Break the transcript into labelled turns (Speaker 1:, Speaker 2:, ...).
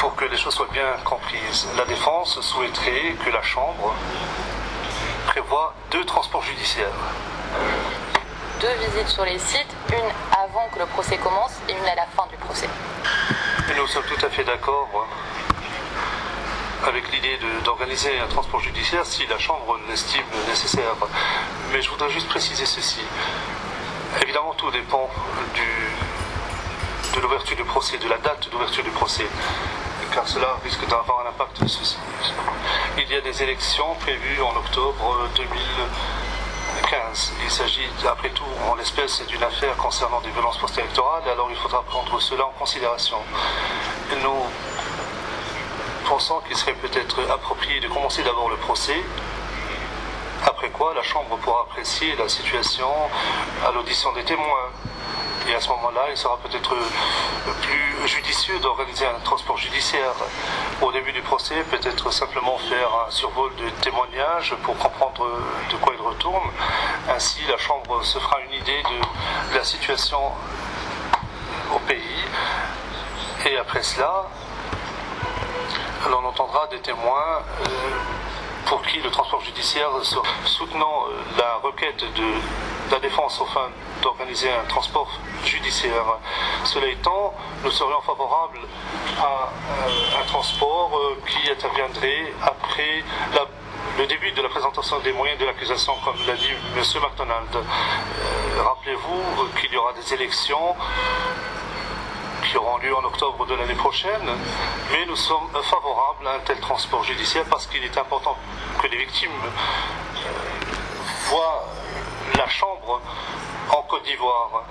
Speaker 1: Pour que les choses soient bien comprises, la défense souhaiterait que la Chambre prévoit 2 transports judiciaires.
Speaker 2: 2 visites sur les sites, une avant que le procès commence et une à la fin du procès.
Speaker 1: Et nous sommes tout à fait d'accord avec l'idée d'organiser un transport judiciaire si la Chambre l'estime nécessaire. Mais je voudrais juste préciser ceci. Évidemment, tout dépend de l'ouverture du procès, de la date d'ouverture du procès, car cela risque d'avoir un impact. Il y a des élections prévues en octobre 2015. Il s'agit, après tout, en l'espèce, d'une affaire concernant des violences post-électorales, alors il faudra prendre cela en considération. Nous pensons qu'il serait peut-être approprié de commencer d'abord le procès, après quoi la Chambre pourra apprécier la situation à l'audition des témoins. Et à ce moment-là, il sera peut-être plus judicieux d'organiser un transport judiciaire. Au début du procès, peut-être simplement faire un survol de témoignages pour comprendre de quoi il retourne. Ainsi, la Chambre se fera une idée de la situation au pays. Et après cela, l'on entendra des témoins pour qui le transport judiciaire, soutenant la requête de la défense aux fins d'organiser un transport judiciaire. Cela étant, nous serions favorables à un transport qui interviendrait après le début de la présentation des moyens de l'accusation, comme l'a dit M. McDonald. Rappelez-vous qu'il y aura des élections qui auront lieu en octobre de l'année prochaine, mais nous sommes favorables à un tel transport judiciaire parce qu'il est important que les victimes voient la Chambre en Côte d'Ivoire.